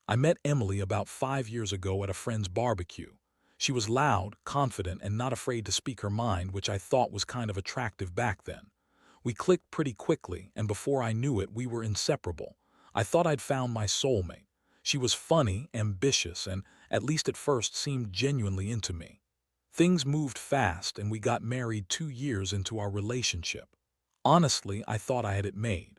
I met Emily about 5 years ago at a friend's barbecue. She was loud, confident, and not afraid to speak her mind, which I thought was kind of attractive back then. We clicked pretty quickly, and before I knew it, we were inseparable. I thought I'd found my soulmate. She was funny, ambitious, and, at least at first, seemed genuinely into me. Things moved fast, and we got married 2 years into our relationship. Honestly, I thought I had it made.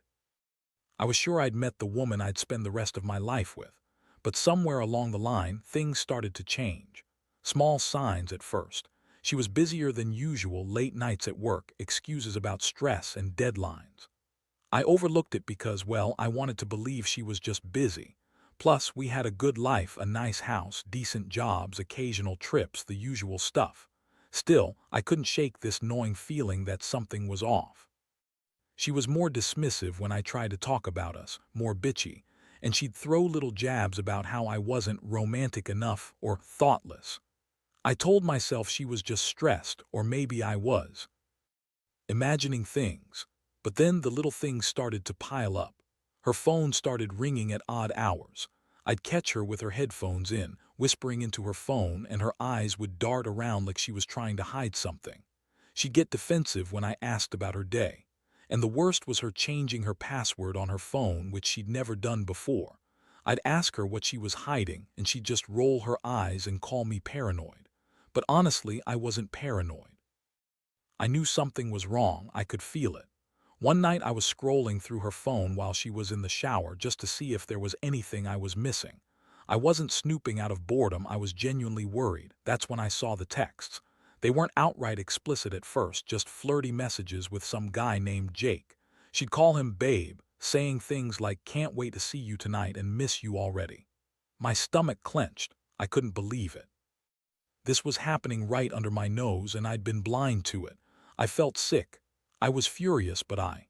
I was sure I'd met the woman I'd spend the rest of my life with. But somewhere along the line, things started to change. Small signs at first. She was busier than usual, late nights at work, excuses about stress and deadlines. I overlooked it because, well, I wanted to believe she was just busy. Plus, we had a good life, a nice house, decent jobs, occasional trips, the usual stuff. Still, I couldn't shake this gnawing feeling that something was off. She was more dismissive when I tried to talk about us, more bitchy, and she'd throw little jabs about how I wasn't romantic enough or thoughtless. I told myself she was just stressed, or maybe I was, imagining things. But then the little things started to pile up. Her phone started ringing at odd hours. I'd catch her with her headphones in, whispering into her phone, and her eyes would dart around like she was trying to hide something. She'd get defensive when I asked about her day. And the worst was her changing her password on her phone, which she'd never done before. I'd ask her what she was hiding, and she'd just roll her eyes and call me paranoid. But honestly, I wasn't paranoid. I knew something was wrong. I could feel it. One night I was scrolling through her phone while she was in the shower just to see if there was anything I was missing. I wasn't snooping out of boredom, I was genuinely worried. That's when I saw the texts. They weren't outright explicit at first, just flirty messages with some guy named Jake. She'd call him babe, saying things like can't wait to see you tonight and miss you already. My stomach clenched. I couldn't believe it. This was happening right under my nose and I'd been blind to it. I felt sick. I was furious, but I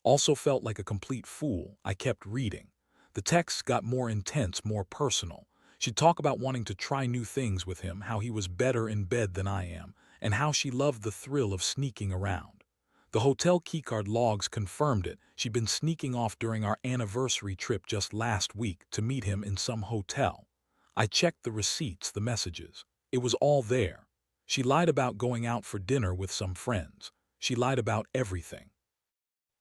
also felt like a complete fool. I kept reading. The texts got more intense, more personal. She'd talk about wanting to try new things with him, how he was better in bed than I am, and how she loved the thrill of sneaking around. The hotel keycard logs confirmed it. She'd been sneaking off during our anniversary trip just last week to meet him in some hotel. I checked the receipts, the messages. It was all there. She lied about going out for dinner with some friends. She lied about everything.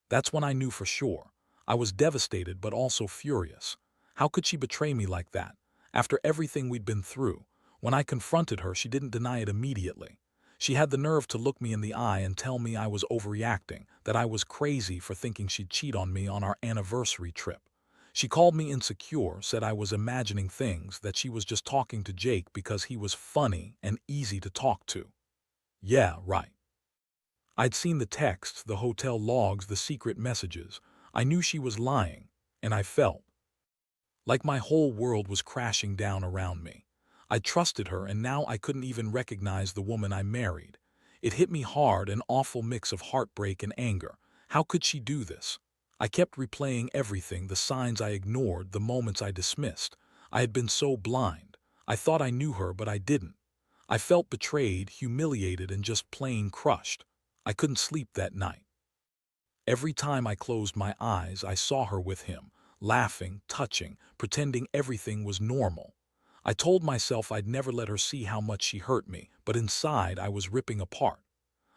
That's when I knew for sure. I was devastated but also furious. How could she betray me like that? After everything we'd been through. When I confronted her, she didn't deny it immediately. She had the nerve to look me in the eye and tell me I was overreacting, that I was crazy for thinking she'd cheat on me on our anniversary trip. She called me insecure, said I was imagining things, that she was just talking to Jake because he was funny and easy to talk to. Yeah, right. I'd seen the texts, the hotel logs, the secret messages. I knew she was lying, and I felt like my whole world was crashing down around me. I trusted her, and now I couldn't even recognize the woman I married. It hit me hard, an awful mix of heartbreak and anger. How could she do this? I kept replaying everything, the signs I ignored, the moments I dismissed. I had been so blind. I thought I knew her, but I didn't. I felt betrayed, humiliated, and just plain crushed. I couldn't sleep that night. Every time I closed my eyes, I saw her with him, laughing, touching, pretending everything was normal. I told myself I'd never let her see how much she hurt me, but inside I was ripping apart.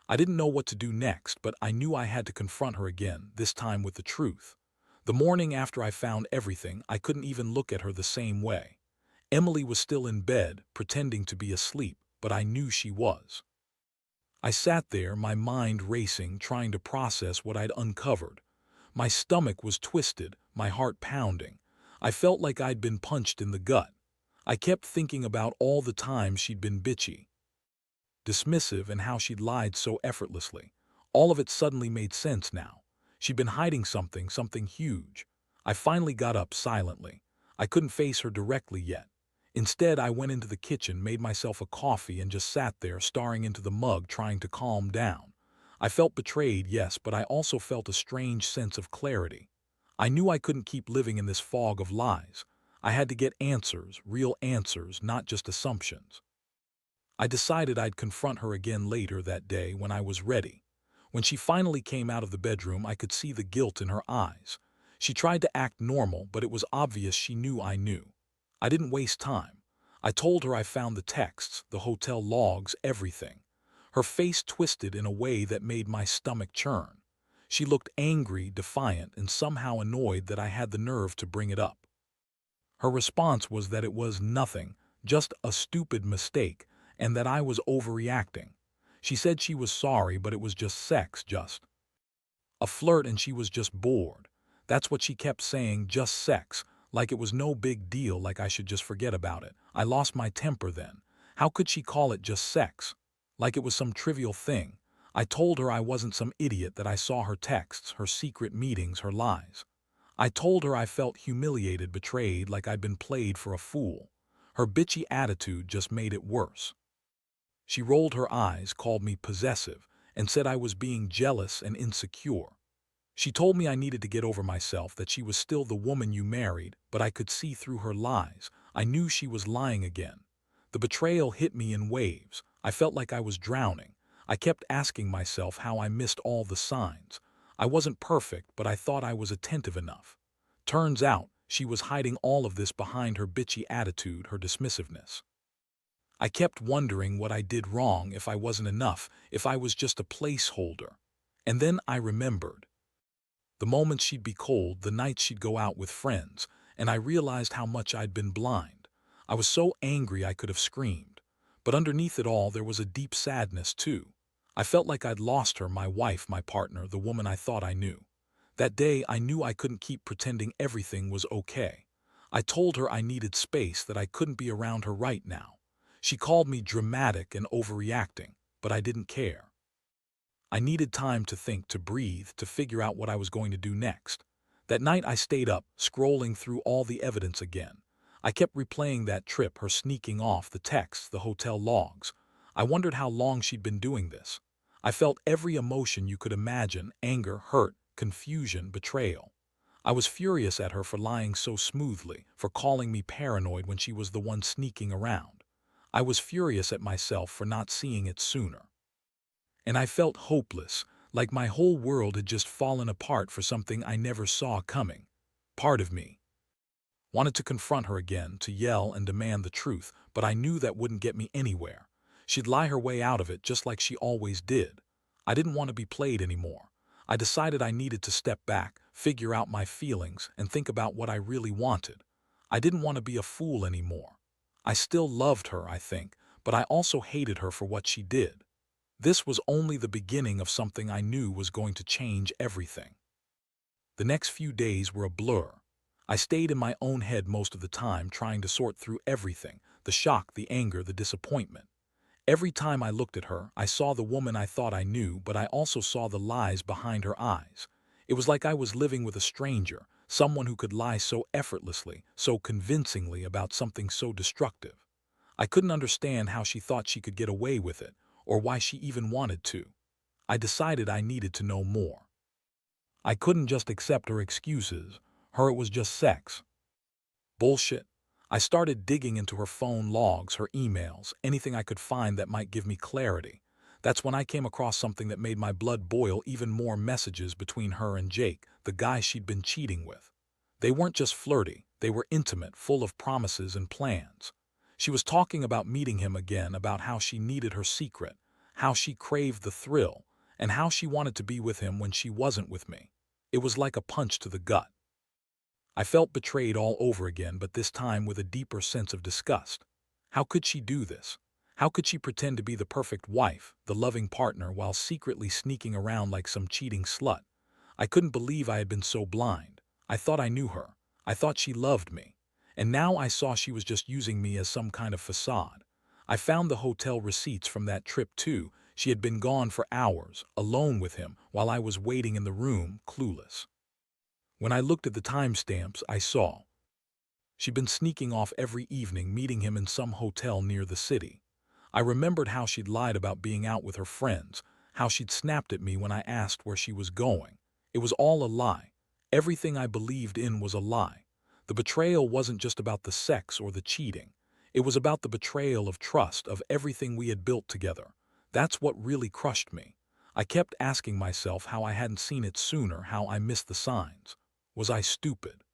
I didn't know what to do next, but I knew I had to confront her again, this time with the truth. The morning after I found everything, I couldn't even look at her the same way. Emily was still in bed, pretending to be asleep, but I knew she was. I sat there, my mind racing, trying to process what I'd uncovered. My stomach was twisted, my heart pounding. I felt like I'd been punched in the gut. I kept thinking about all the times she'd been bitchy, dismissive, and how she'd lied so effortlessly. All of it suddenly made sense now. She'd been hiding something, something huge. I finally got up silently. I couldn't face her directly yet. Instead, I went into the kitchen, made myself a coffee, and just sat there, staring into the mug, trying to calm down. I felt betrayed, yes, but I also felt a strange sense of clarity. I knew I couldn't keep living in this fog of lies. I had to get answers, real answers, not just assumptions. I decided I'd confront her again later that day when I was ready. When she finally came out of the bedroom, I could see the guilt in her eyes. She tried to act normal, but it was obvious she knew I knew. I didn't waste time. I told her I found the texts, the hotel logs, everything. Her face twisted in a way that made my stomach churn. She looked angry, defiant, and somehow annoyed that I had the nerve to bring it up. Her response was that it was nothing, just a stupid mistake, and that I was overreacting. She said she was sorry, but it was just sex, just a flirt, and she was just bored. That's what she kept saying, just sex, like it was no big deal, like I should just forget about it. I lost my temper then. How could she call it just sex? Like it was some trivial thing. I told her I wasn't some idiot, that I saw her texts, her secret meetings, her lies. I told her I felt humiliated, betrayed, like I'd been played for a fool. Her bitchy attitude just made it worse. She rolled her eyes, called me possessive, and said I was being jealous and insecure. She told me I needed to get over myself, that she was still the woman you married, but I could see through her lies. I knew she was lying again. The betrayal hit me in waves. I felt like I was drowning. I kept asking myself how I missed all the signs. I wasn't perfect, but I thought I was attentive enough. Turns out, she was hiding all of this behind her bitchy attitude, her dismissiveness. I kept wondering what I did wrong, if I wasn't enough, if I was just a placeholder. And then I remembered. The moments she'd be cold, the nights she'd go out with friends, and I realized how much I'd been blind. I was so angry I could have screamed. But underneath it all, there was a deep sadness, too. I felt like I'd lost her, my wife, my partner, the woman I thought I knew. That day, I knew I couldn't keep pretending everything was okay. I told her I needed space, that I couldn't be around her right now. She called me dramatic and overreacting, but I didn't care. I needed time to think, to breathe, to figure out what I was going to do next. That night I stayed up, scrolling through all the evidence again. I kept replaying that trip, her sneaking off, the texts, the hotel logs. I wondered how long she'd been doing this. I felt every emotion you could imagine: anger, hurt, confusion, betrayal. I was furious at her for lying so smoothly, for calling me paranoid when she was the one sneaking around. I was furious at myself for not seeing it sooner. And I felt hopeless, like my whole world had just fallen apart for something I never saw coming. Part of me wanted to confront her again, to yell and demand the truth, but I knew that wouldn't get me anywhere. She'd lie her way out of it, just like she always did. I didn't want to be played anymore. I decided I needed to step back, figure out my feelings, and think about what I really wanted. I didn't want to be a fool anymore. I still loved her, I think, but I also hated her for what she did. This was only the beginning of something I knew was going to change everything. The next few days were a blur. I stayed in my own head most of the time, trying to sort through everything: the shock, the anger, the disappointment. Every time I looked at her, I saw the woman I thought I knew, but I also saw the lies behind her eyes. It was like I was living with a stranger, someone who could lie so effortlessly, so convincingly about something so destructive. I couldn't understand how she thought she could get away with it, or why she even wanted to. I decided I needed to know more. I couldn't just accept her excuses. It was just sex. Bullshit. I started digging into her phone logs, her emails, anything I could find that might give me clarity. That's when I came across something that made my blood boil even more: messages between her and Jake, the guy she'd been cheating with. They weren't just flirty, they were intimate, full of promises and plans. She was talking about meeting him again, about how she needed her secret, how she craved the thrill, and how she wanted to be with him when she wasn't with me. It was like a punch to the gut. I felt betrayed all over again, but this time with a deeper sense of disgust. How could she do this? How could she pretend to be the perfect wife, the loving partner, while secretly sneaking around like some cheating slut? I couldn't believe I had been so blind. I thought I knew her. I thought she loved me. And now I saw she was just using me as some kind of facade. I found the hotel receipts from that trip too. She had been gone for hours, alone with him, while I was waiting in the room, clueless. When I looked at the timestamps, I saw she'd been sneaking off every evening, meeting him in some hotel near the city. I remembered how she'd lied about being out with her friends, how she'd snapped at me when I asked where she was going. It was all a lie. Everything I believed in was a lie. The betrayal wasn't just about the sex or the cheating. It was about the betrayal of trust, of everything we had built together. That's what really crushed me. I kept asking myself how I hadn't seen it sooner, how I missed the signs. Was I stupid?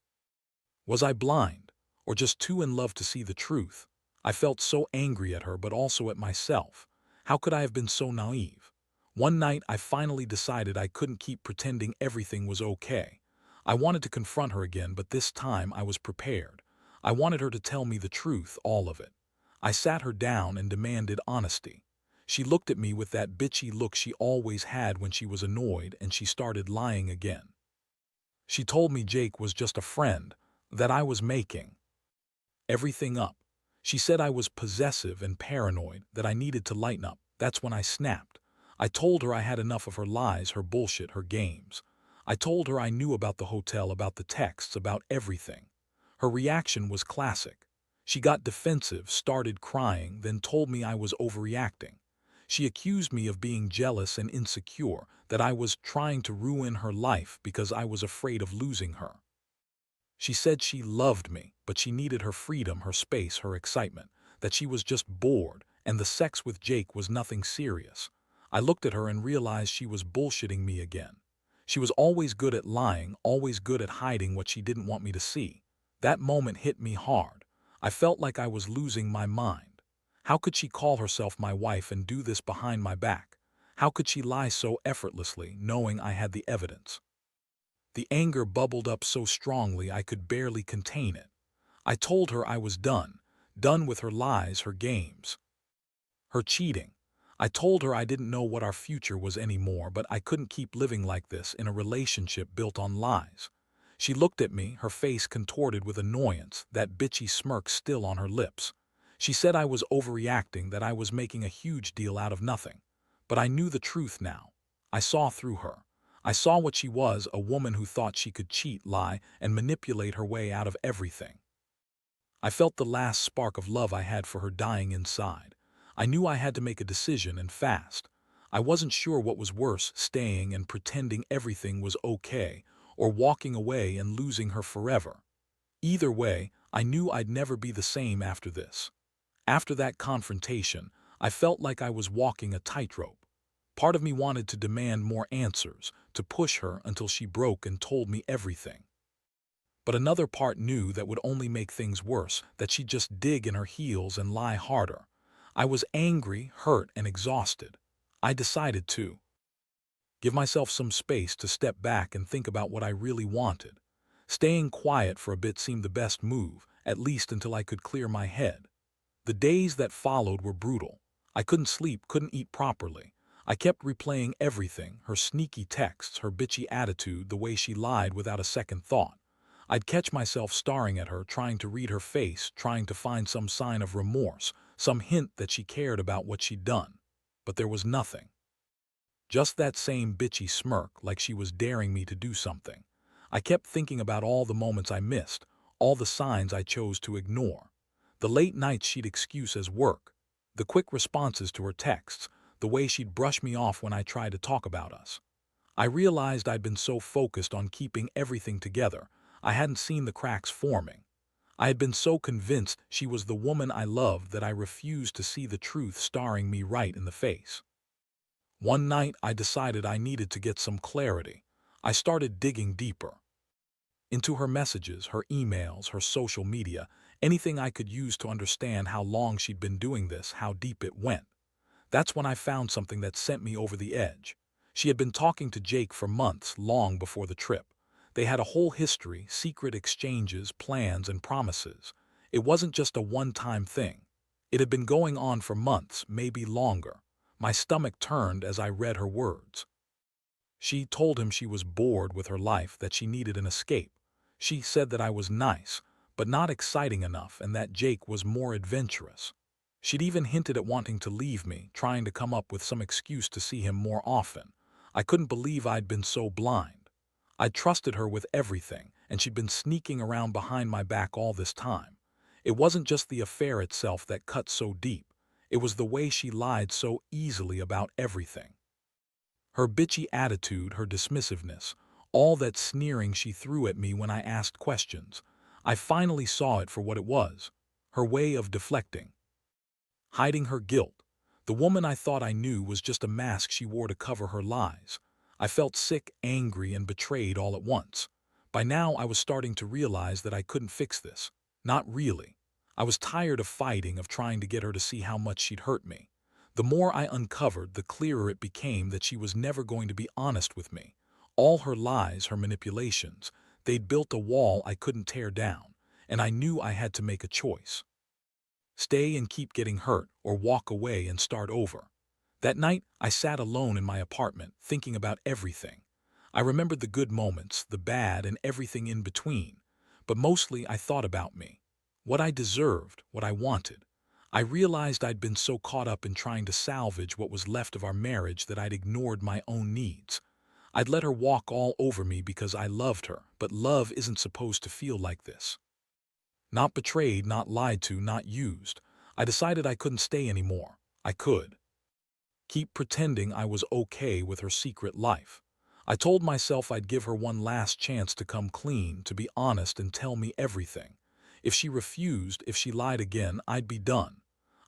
Was I blind? Or just too in love to see the truth? I felt so angry at her, but also at myself. How could I have been so naive? One night, I finally decided I couldn't keep pretending everything was okay. I wanted to confront her again, but this time I was prepared. I wanted her to tell me the truth, all of it. I sat her down and demanded honesty. She looked at me with that bitchy look she always had when she was annoyed, and she started lying again. She told me Jake was just a friend, that I was making everything up. She said I was possessive and paranoid, that I needed to lighten up. That's when I snapped. I told her I had enough of her lies, her bullshit, her games. I told her I knew about the hotel, about the texts, about everything. Her reaction was classic. She got defensive, started crying, then told me I was overreacting. She accused me of being jealous and insecure, that I was trying to ruin her life because I was afraid of losing her. She said she loved me, but she needed her freedom, her space, her excitement, that she was just bored, and the sex with Jake was nothing serious. I looked at her and realized she was bullshitting me again. She was always good at lying, always good at hiding what she didn't want me to see. That moment hit me hard. I felt like I was losing my mind. How could she call herself my wife and do this behind my back? How could she lie so effortlessly, knowing I had the evidence? The anger bubbled up so strongly I could barely contain it. I told her I was done, done with her lies, her games, her cheating. I told her I didn't know what our future was anymore, but I couldn't keep living like this in a relationship built on lies. She looked at me, her face contorted with annoyance, that bitchy smirk still on her lips. She said I was overreacting, that I was making a huge deal out of nothing. But I knew the truth now. I saw through her. I saw what she was, a woman who thought she could cheat, lie, and manipulate her way out of everything. I felt the last spark of love I had for her dying inside. I knew I had to make a decision, and fast. I wasn't sure what was worse, staying and pretending everything was okay, or walking away and losing her forever. Either way, I knew I'd never be the same after this. After that confrontation, I felt like I was walking a tightrope. Part of me wanted to demand more answers, to push her until she broke and told me everything. But another part knew that would only make things worse, that she'd just dig in her heels and lie harder. I was angry, hurt, and exhausted. I decided to give myself some space to step back and think about what I really wanted. Staying quiet for a bit seemed the best move, at least until I could clear my head. The days that followed were brutal. I couldn't sleep, couldn't eat properly. I kept replaying everything, her sneaky texts, her bitchy attitude, the way she lied without a second thought. I'd catch myself staring at her, trying to read her face, trying to find some sign of remorse, some hint that she cared about what she'd done. But there was nothing. Just that same bitchy smirk, like she was daring me to do something. I kept thinking about all the moments I missed, all the signs I chose to ignore. The late nights she'd excuse as work, the quick responses to her texts, the way she'd brush me off when I tried to talk about us. I realized I'd been so focused on keeping everything together, I hadn't seen the cracks forming. I had been so convinced she was the woman I loved that I refused to see the truth staring me right in the face. One night, I decided I needed to get some clarity. I started digging deeper into her messages, her emails, her social media, anything I could use to understand how long she'd been doing this, how deep it went. That's when I found something that sent me over the edge. She had been talking to Jake for months, long before the trip. They had a whole history, secret exchanges, plans, and promises. It wasn't just a one-time thing. It had been going on for months, maybe longer. My stomach turned as I read her words. She told him she was bored with her life, that she needed an escape. She said that I was nice, but not exciting enough, and that Jake was more adventurous. She'd even hinted at wanting to leave me, trying to come up with some excuse to see him more often. I couldn't believe I'd been so blind. I'd trusted her with everything, and she'd been sneaking around behind my back all this time. It wasn't just the affair itself that cut so deep. It was the way she lied so easily about everything. Her bitchy attitude, her dismissiveness, all that sneering she threw at me when I asked questions. I finally saw it for what it was, her way of deflecting, hiding her guilt. The woman I thought I knew was just a mask she wore to cover her lies. I felt sick, angry, and betrayed all at once. By now, I was starting to realize that I couldn't fix this. Not really. I was tired of fighting, of trying to get her to see how much she'd hurt me. The more I uncovered, the clearer it became that she was never going to be honest with me. All her lies, her manipulations, they'd built a wall I couldn't tear down, and I knew I had to make a choice. Stay and keep getting hurt, or walk away and start over. That night, I sat alone in my apartment, thinking about everything. I remembered the good moments, the bad, and everything in between. But mostly I thought about me. What I deserved, what I wanted. I realized I'd been so caught up in trying to salvage what was left of our marriage that I'd ignored my own needs. I'd let her walk all over me because I loved her, but love isn't supposed to feel like this. Not betrayed, not lied to, not used. I decided I couldn't stay anymore. I could keep pretending I was okay with her secret life. I told myself I'd give her one last chance to come clean, to be honest and tell me everything. If she refused, if she lied again, I'd be done.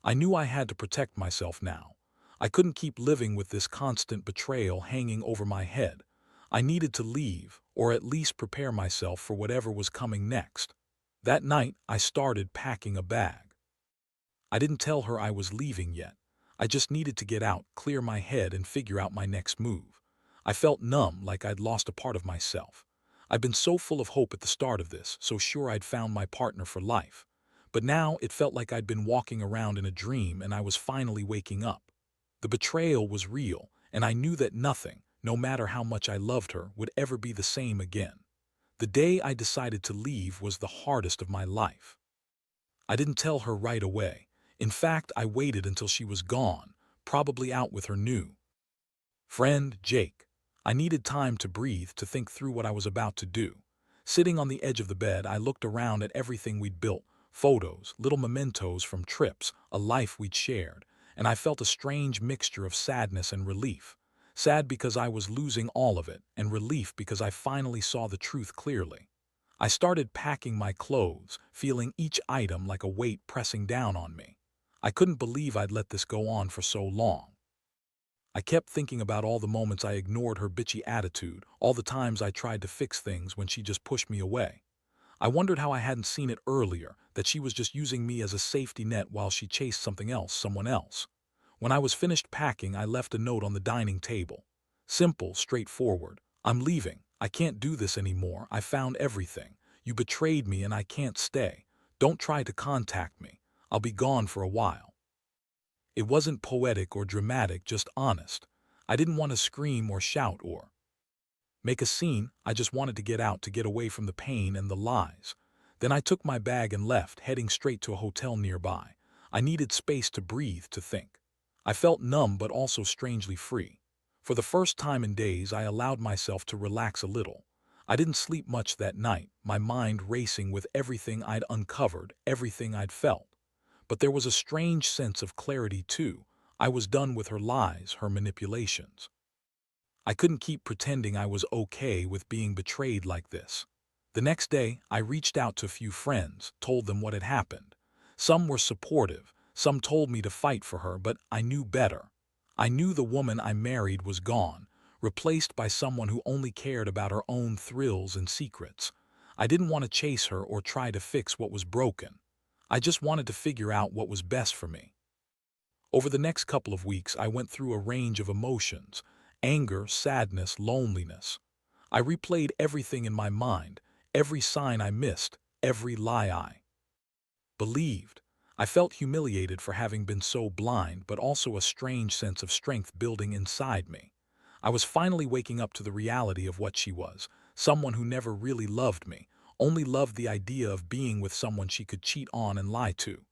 I knew I had to protect myself now. I couldn't keep living with this constant betrayal hanging over my head. I needed to leave, or at least prepare myself for whatever was coming next. That night, I started packing a bag. I didn't tell her I was leaving yet. I just needed to get out, clear my head, and figure out my next move. I felt numb, like I'd lost a part of myself. I'd been so full of hope at the start of this, so sure I'd found my partner for life. But now it felt like I'd been walking around in a dream and I was finally waking up. The betrayal was real, and I knew that nothing, no matter how much I loved her, would ever be the same again. The day I decided to leave was the hardest of my life. I didn't tell her right away. In fact, I waited until she was gone, probably out with her new friend, Jake. I needed time to breathe, to think through what I was about to do. Sitting on the edge of the bed, I looked around at everything we'd built, photos, little mementos from trips, a life we'd shared, and I felt a strange mixture of sadness and relief. Sad because I was losing all of it, and relief because I finally saw the truth clearly. I started packing my clothes, feeling each item like a weight pressing down on me. I couldn't believe I'd let this go on for so long. I kept thinking about all the moments I ignored her bitchy attitude, all the times I tried to fix things when she just pushed me away. I wondered how I hadn't seen it earlier, that she was just using me as a safety net while she chased something else, someone else. When I was finished packing, I left a note on the dining table. Simple, straightforward. I'm leaving. I can't do this anymore. I found everything. You betrayed me and I can't stay. Don't try to contact me. I'll be gone for a while. It wasn't poetic or dramatic, just honest. I didn't want to scream or shout or make a scene. I just wanted to get out, to get away from the pain and the lies. Then I took my bag and left, heading straight to a hotel nearby. I needed space to breathe, to think. I felt numb but also strangely free. For the first time in days, I allowed myself to relax a little. I didn't sleep much that night, my mind racing with everything I'd uncovered, everything I'd felt. But there was a strange sense of clarity too. I was done with her lies, her manipulations. I couldn't keep pretending I was okay with being betrayed like this. The next day, I reached out to a few friends, told them what had happened. Some were supportive, some told me to fight for her, but I knew better. I knew the woman I married was gone, replaced by someone who only cared about her own thrills and secrets. I didn't want to chase her or try to fix what was broken. I just wanted to figure out what was best for me. Over the next couple of weeks, I went through a range of emotions: anger, sadness, loneliness. I replayed everything in my mind, every sign I missed, every lie I believed. I felt humiliated for having been so blind, but also a strange sense of strength building inside me. I was finally waking up to the reality of what she was, someone who never really loved me, only loved the idea of being with someone she could cheat on and lie to.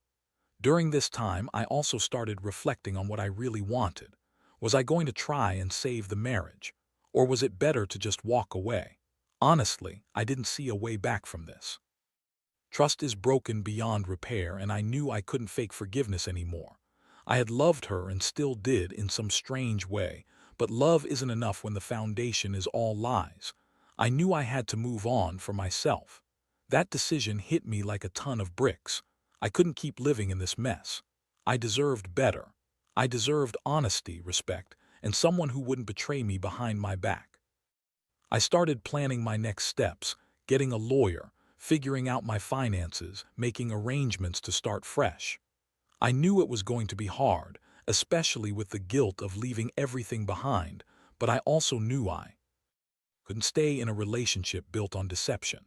During this time, I also started reflecting on what I really wanted. Was I going to try and save the marriage? Or was it better to just walk away? Honestly, I didn't see a way back from this. Trust is broken beyond repair, and I knew I couldn't fake forgiveness anymore. I had loved her and still did in some strange way, but love isn't enough when the foundation is all lies. I knew I had to move on for myself. That decision hit me like a ton of bricks. I couldn't keep living in this mess. I deserved better. I deserved honesty, respect, and someone who wouldn't betray me behind my back. I started planning my next steps, getting a lawyer, figuring out my finances, making arrangements to start fresh. I knew it was going to be hard, especially with the guilt of leaving everything behind, but I also knew I couldn't stay in a relationship built on deception.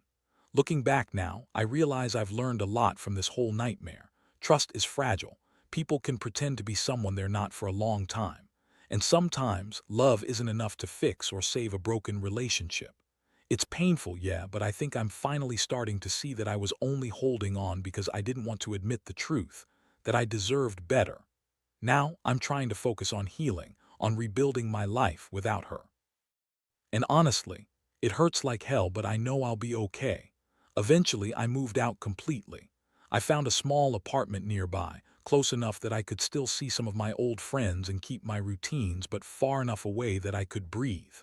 Looking back now, I realize I've learned a lot from this whole nightmare. Trust is fragile. People can pretend to be someone they're not for a long time. And sometimes, love isn't enough to fix or save a broken relationship. It's painful, yeah, but I think I'm finally starting to see that I was only holding on because I didn't want to admit the truth, that I deserved better. Now, I'm trying to focus on healing, on rebuilding my life without her. And honestly, it hurts like hell, but I know I'll be okay. Eventually, I moved out completely. I found a small apartment nearby, close enough that I could still see some of my old friends and keep my routines, but far enough away that I could breathe.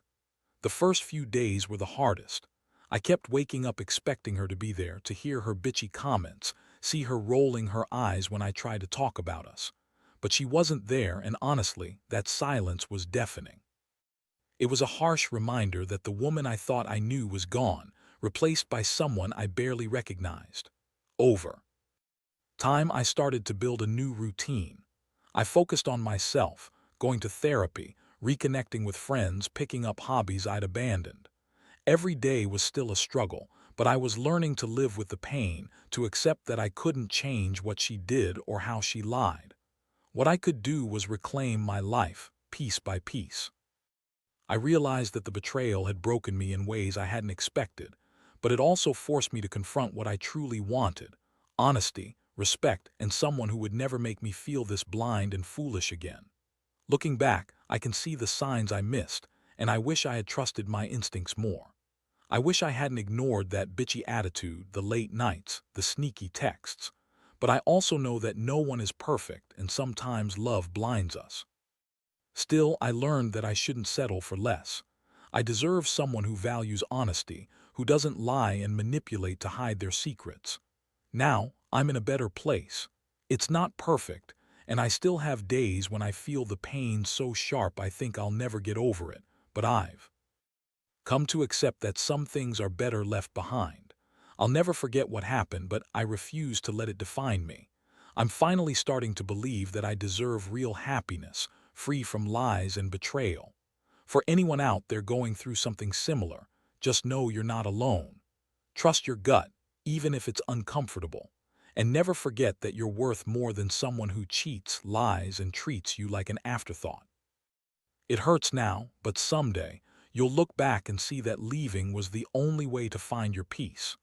The first few days were the hardest. I kept waking up expecting her to be there, to hear her bitchy comments, see her rolling her eyes when I tried to talk about us. But she wasn't there, and honestly, that silence was deafening. It was a harsh reminder that the woman I thought I knew was gone, replaced by someone I barely recognized. Over time, I started to build a new routine. I focused on myself, going to therapy, reconnecting with friends, picking up hobbies I'd abandoned. Every day was still a struggle, but I was learning to live with the pain, to accept that I couldn't change what she did or how she lied. What I could do was reclaim my life, piece by piece. I realized that the betrayal had broken me in ways I hadn't expected, but it also forced me to confront what I truly wanted: honesty, respect, and someone who would never make me feel this blind and foolish again. Looking back, I can see the signs I missed, and I wish I had trusted my instincts more. I wish I hadn't ignored that bitchy attitude, the late nights, the sneaky texts. But I also know that no one is perfect, and sometimes love blinds us. Still, I learned that I shouldn't settle for less. I deserve someone who values honesty, who doesn't lie and manipulate to hide their secrets. Now, I'm in a better place. It's not perfect, and I still have days when I feel the pain so sharp I think I'll never get over it, but I've come to accept that some things are better left behind. I'll never forget what happened, but I refuse to let it define me. I'm finally starting to believe that I deserve real happiness, free from lies and betrayal. For anyone out there going through something similar, just know you're not alone. Trust your gut, even if it's uncomfortable. And never forget that you're worth more than someone who cheats, lies, and treats you like an afterthought. It hurts now, but someday, you'll look back and see that leaving was the only way to find your peace.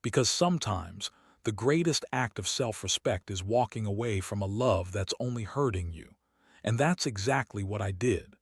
Because sometimes, the greatest act of self-respect is walking away from a love that's only hurting you. And that's exactly what I did.